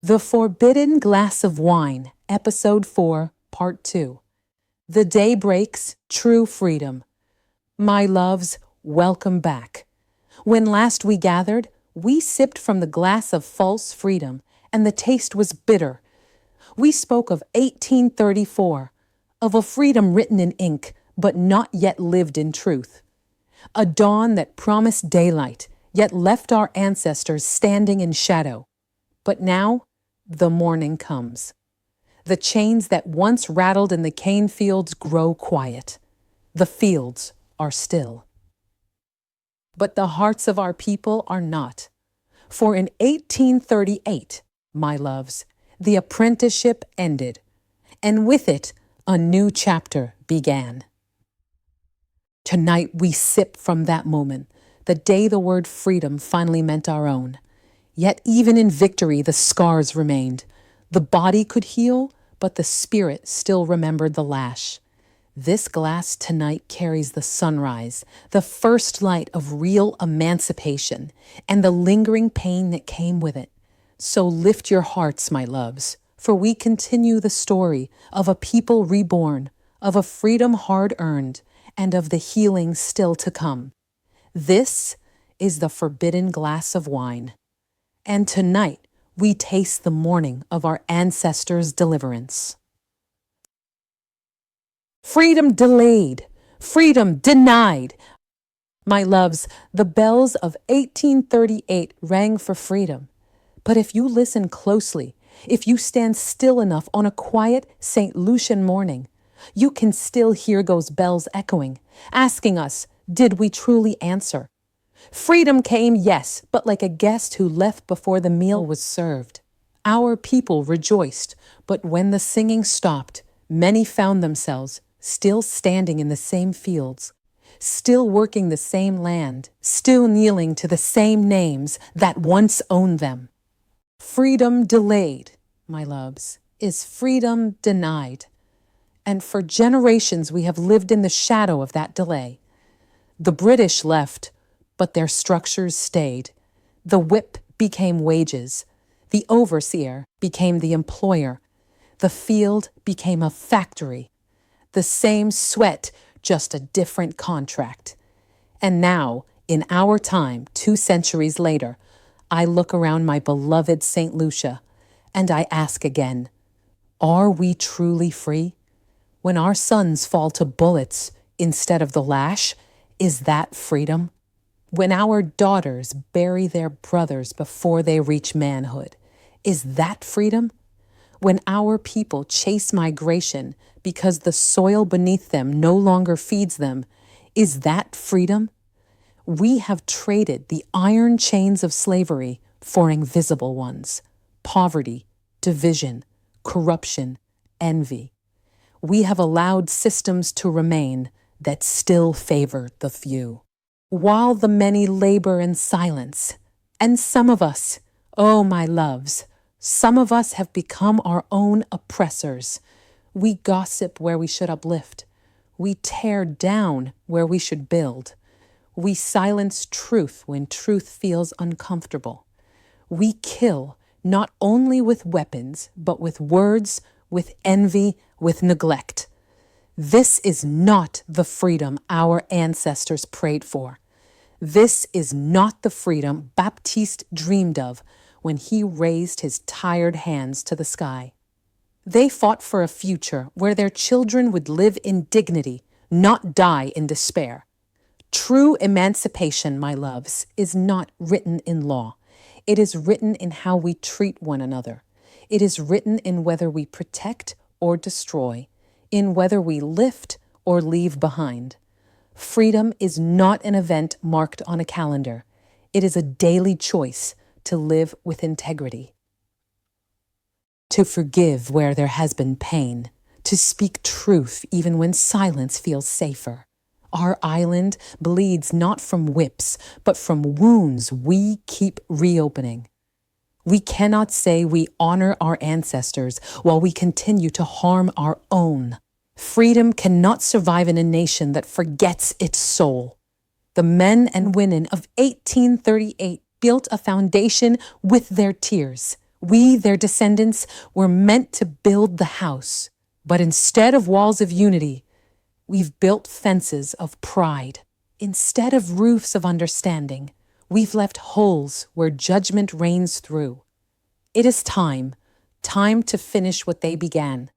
The Forbidden Glass of Wine, Episode 4, Part 2. The Day Breaks, True Freedom. My loves, welcome back. When last we gathered, we sipped from the glass of false freedom, and the taste was bitter. We spoke of 1834, of a freedom written in ink, but not yet lived in truth. A dawn that promised daylight, yet left our ancestors standing in shadow. But now, the morning comes. The chains that once rattled in the cane fields grow quiet. The fields are still. But the hearts of our people are not. For in 1838, my loves, the apprenticeship ended, and with it, a new chapter began. Tonight we sip from that moment, the day the word freedom finally meant our own. Yet even in victory, the scars remained. The body could heal, but the spirit still remembered the lash. This glass tonight carries the sunrise, the first light of real emancipation, and the lingering pain that came with it. So lift your hearts, my loves, for we continue the story of a people reborn, of a freedom hard-earned, and of the healing still to come. This is the forbidden glass of wine. And tonight, we taste the morning of our ancestors' deliverance. Freedom delayed, freedom denied. My loves, the bells of 1838 rang for freedom. But if you listen closely, if you stand still enough on a quiet St. Lucian morning, you can still hear those bells echoing, asking us, did we truly answer? Freedom came, yes, but like a guest who left before the meal was served. Our people rejoiced, but when the singing stopped, many found themselves still standing in the same fields, still working the same land, still kneeling to the same names that once owned them. Freedom delayed, my loves, is freedom denied. And for generations we have lived in the shadow of that delay. The British left, but their structures stayed. The whip became wages. The overseer became the employer. The field became a factory. The same sweat, just a different contract. And now, in our time, 2 centuries later, I look around my beloved St. Lucia, and I ask again, are we truly free? When our sons fall to bullets instead of the lash, is that freedom? When our daughters bury their brothers before they reach manhood, is that freedom? When our people chase migration because the soil beneath them no longer feeds them, is that freedom? We have traded the iron chains of slavery for invisible ones: poverty, division, corruption, envy. We have allowed systems to remain that still favor the few. While the many labor in silence, and some of us, oh my loves, some of us have become our own oppressors. We gossip where we should uplift. We tear down where we should build. We silence truth when truth feels uncomfortable. We kill not only with weapons, but with words, with envy, with neglect. This is not the freedom our ancestors prayed for. This is not the freedom Baptiste dreamed of when he raised his tired hands to the sky. They fought for a future where their children would live in dignity, not die in despair. True emancipation, my loves, is not written in law. It is written in how we treat one another. It is written in whether we protect or destroy, in whether we lift or leave behind. Freedom is not an event marked on a calendar. It is a daily choice to live with integrity. To forgive where there has been pain, to speak truth even when silence feels safer. Our island bleeds not from whips, but from wounds we keep reopening. We cannot say we honor our ancestors while we continue to harm our own. Freedom cannot survive in a nation that forgets its soul. The men and women of 1838 built a foundation with their tears, We, their descendants, were meant to build the house, but instead of walls of unity, we've built fences of pride. Instead of roofs of understanding, we've left holes where judgment reigns through. It is time to finish what they began.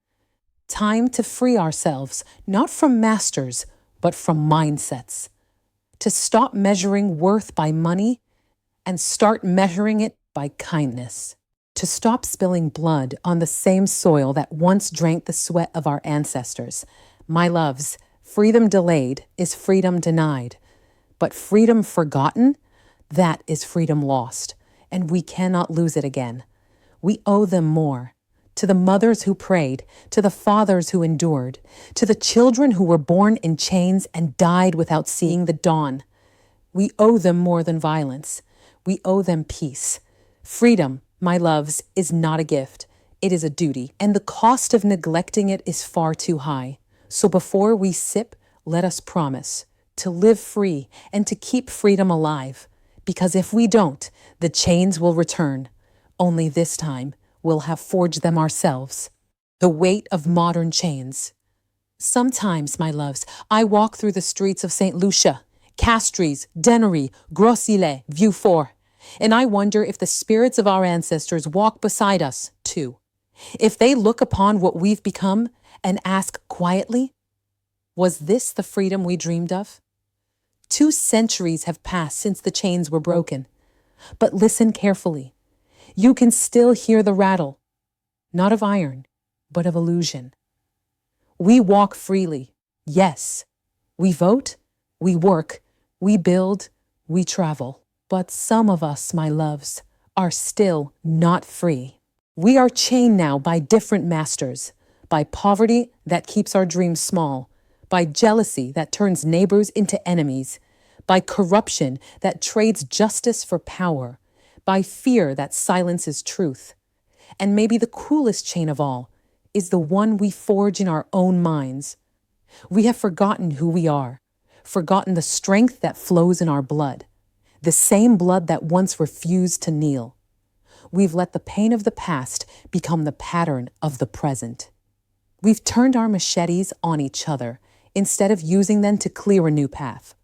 Time to free ourselves, not from masters, but from mindsets. To stop measuring worth by money and start measuring it by kindness. To stop spilling blood on the same soil that once drank the sweat of our ancestors. My loves, freedom delayed is freedom denied. But freedom forgotten, that is freedom lost, and we cannot lose it again. We owe them more. To the mothers who prayed, to the fathers who endured, to the children who were born in chains and died without seeing the dawn. We owe them more than violence. We owe them peace. Freedom, my loves, is not a gift. It is a duty, and the cost of neglecting it is far too high. So before we sip, let us promise to live free and to keep freedom alive. Because if we don't, the chains will return. Only this time, we'll have forged them ourselves. The weight of modern chains. Sometimes, my loves, I walk through the streets of St. Lucia, Castries, Dennery, Gros-Islet, Vieux-Fort, and I wonder if the spirits of our ancestors walk beside us, too. If they look upon what we've become and ask quietly, was this the freedom we dreamed of? 2 centuries have passed since the chains were broken. But listen carefully. You can still hear the rattle, not of iron, but of illusion. We walk freely, yes. We vote, we work, we build, we travel. But some of us, my loves, are still not free. We are chained now by different masters, by poverty that keeps our dreams small, by jealousy that turns neighbors into enemies, by corruption that trades justice for power, by fear that silences truth. And maybe the cruelest chain of all is the one we forge in our own minds. We have forgotten who we are, forgotten the strength that flows in our blood, the same blood that once refused to kneel. We've let the pain of the past become the pattern of the present. We've turned our machetes on each other instead of using them to clear a new path.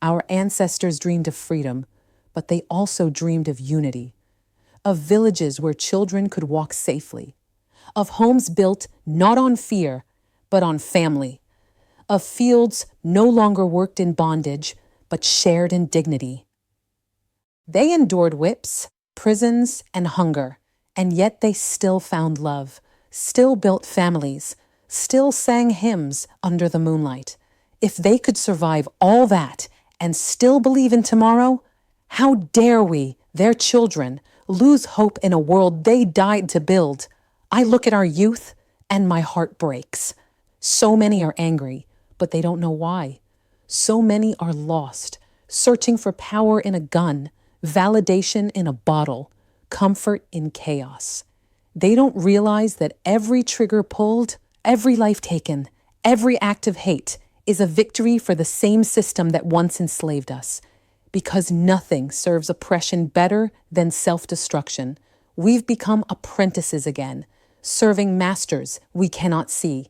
Our ancestors dreamed of freedom, but they also dreamed of unity, of villages where children could walk safely, of homes built not on fear, but on family, of fields no longer worked in bondage, but shared in dignity. They endured whips, prisons, and hunger, and yet they still found love, still built families, still sang hymns under the moonlight. If they could survive all that and still believe in tomorrow, how dare we, their children, lose hope in a world they died to build? I look at our youth and my heart breaks. So many are angry, but they don't know why. So many are lost, searching for power in a gun, validation in a bottle, comfort in chaos. They don't realize that every trigger pulled, every life taken, every act of hate is a victory for the same system that once enslaved us. Because nothing serves oppression better than self-destruction. We've become apprentices again, serving masters we cannot see.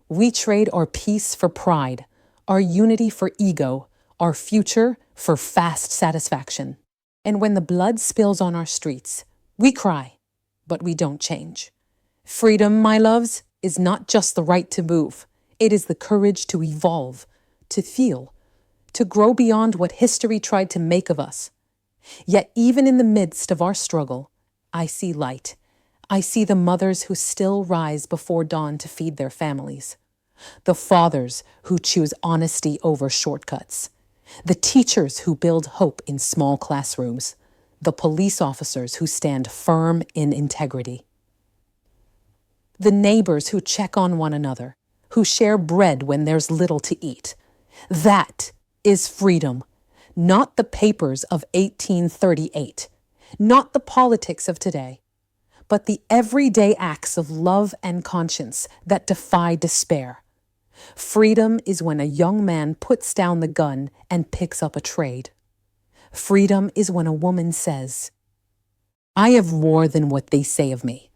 We trade our peace for pride, our unity for ego, our future for fast satisfaction. And when the blood spills on our streets, we cry, but we don't change. Freedom, my loves, is not just the right to move. It is the courage to evolve, to feel, to grow beyond what history tried to make of us. Yet even in the midst of our struggle, I see light. I see the mothers who still rise before dawn to feed their families, the fathers who choose honesty over shortcuts, the teachers who build hope in small classrooms, the police officers who stand firm in integrity, the neighbors who check on one another, who share bread when there's little to eat. That is freedom, not the papers of 1838, not the politics of today, but the everyday acts of love and conscience that defy despair. Freedom is when a young man puts down the gun and picks up a trade. Freedom is when a woman says, I have more than what they say of me.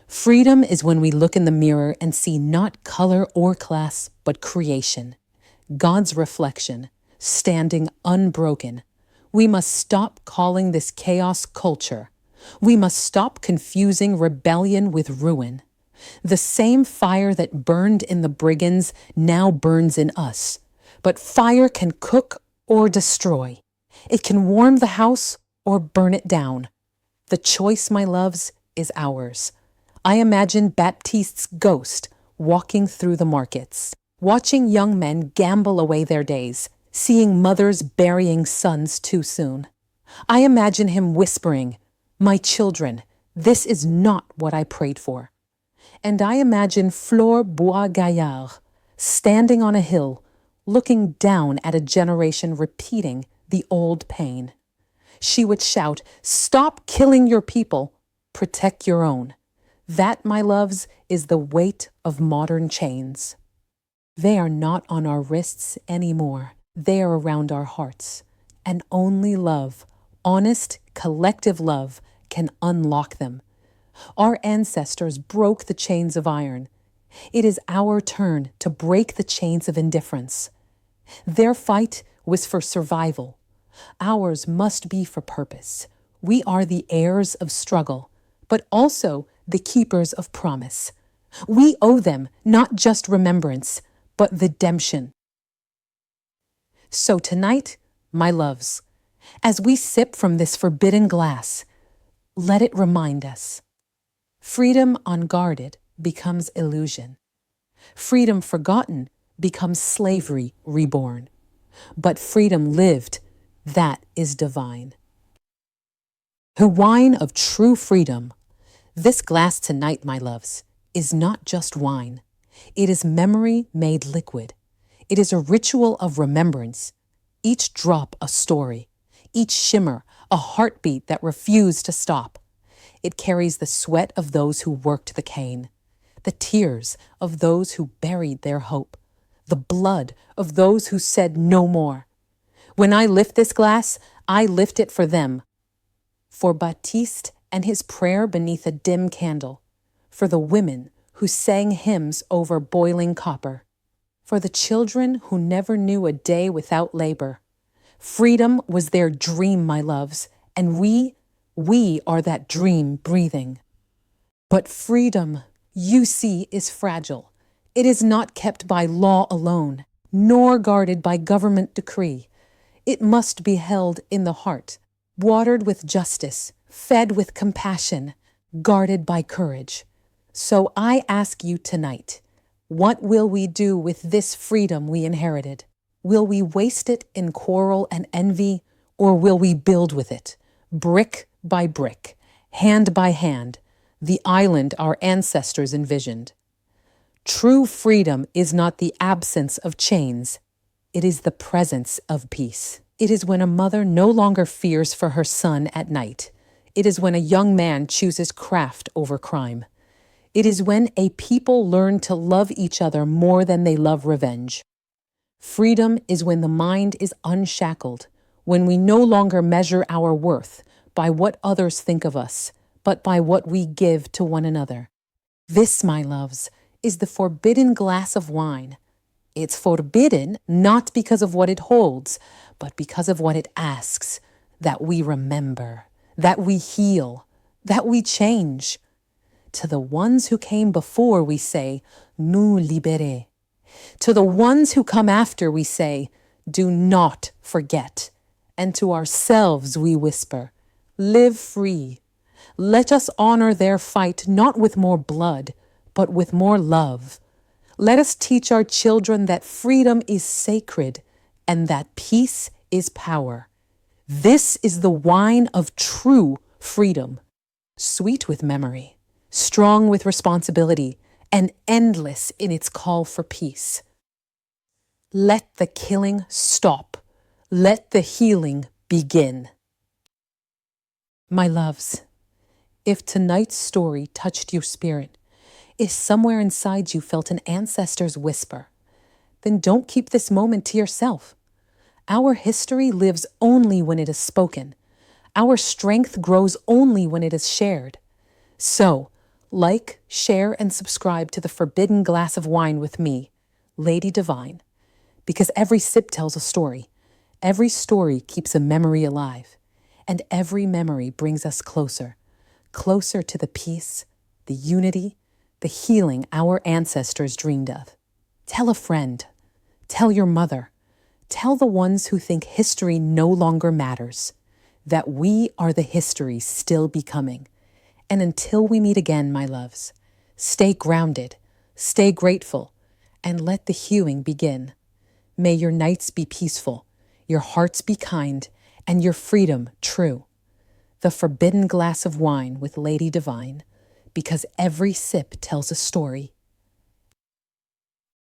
Freedom is when we look in the mirror and see not color or class, but creation, God's reflection, standing unbroken. We must stop calling this chaos culture. We must stop confusing rebellion with ruin. The same fire that burned in the brigands now burns in us. But fire can cook or destroy. It can warm the house or burn it down. The choice, my loves, is ours. I imagine Baptiste's ghost walking through the markets, watching young men gamble away their days, seeing mothers burying sons too soon. I imagine him whispering, "My children, this is not what I prayed for." And I imagine Flore Bois-Gaillard standing on a hill, looking down at a generation repeating the old pain. She would shout, "Stop killing your people, protect your own." That, my loves, is the weight of modern chains. They are not on our wrists anymore. They are around our hearts. And only love, honest, collective love, can unlock them. Our ancestors broke the chains of iron. It is our turn to break the chains of indifference. Their fight was for survival. Ours must be for purpose. We are the heirs of struggle, but also the keepers of promise. We owe them not just remembrance, but redemption. So tonight, my loves, as we sip from this forbidden glass, let it remind us. Freedom unguarded becomes illusion. Freedom forgotten becomes slavery reborn. But freedom lived, that is divine. The wine of true freedom. This glass tonight, my loves, is not just wine. It is memory made liquid. It is a ritual of remembrance. Each drop a story. Each shimmer a heartbeat that refused to stop. It carries the sweat of those who worked the cane, the tears of those who buried their hope, the blood of those who said no more. When I lift this glass, I lift it for them. For Baptiste and his prayer beneath a dim candle. For the women who sang hymns over boiling copper. For the children who never knew a day without labor. Freedom was their dream, my loves, and we are that dream breathing. But freedom, you see, is fragile. It is not kept by law alone, nor guarded by government decree. It must be held in the heart, watered with justice, fed with compassion, guarded by courage. So I ask you tonight, what will we do with this freedom we inherited? Will we waste it in quarrel and envy, or will we build with it, brick by brick, hand by hand, the island our ancestors envisioned? True freedom is not the absence of chains. It is the presence of peace. It is when a mother no longer fears for her son at night. It is when a young man chooses craft over crime. It is when a people learn to love each other more than they love revenge. Freedom is when the mind is unshackled, when we no longer measure our worth by what others think of us, but by what we give to one another. This, my loves, is the forbidden glass of wine. It's forbidden not because of what it holds, but because of what it asks, that we remember, that we heal, that we change. To the ones who came before, we say, nous libérer. To the ones who come after, we say, do not forget. And to ourselves we whisper, live free. Let us honor their fight not with more blood, but with more love. Let us teach our children that freedom is sacred and that peace is power. This is the wine of true freedom, sweet with memory, strong with responsibility, and endless in its call for peace. Let the killing stop. Let the healing begin. My loves, if tonight's story touched your spirit, if somewhere inside you felt an ancestor's whisper, then don't keep this moment to yourself. Our history lives only when it is spoken. Our strength grows only when it is shared. So, like, share, and subscribe to the Forbidden Glass of Wine with me, Lady Divine, because every sip tells a story, every story keeps a memory alive, and every memory brings us closer, closer to the peace, the unity, the healing our ancestors dreamed of. Tell a friend, tell your mother, tell the ones who think history no longer matters, that we are the history still becoming. And until we meet again, my loves, stay grounded, stay grateful, and let the hewing begin. May your nights be peaceful, your hearts be kind, and your freedom true. The Forbidden Glass of Wine with Lady Divine, because every sip tells a story,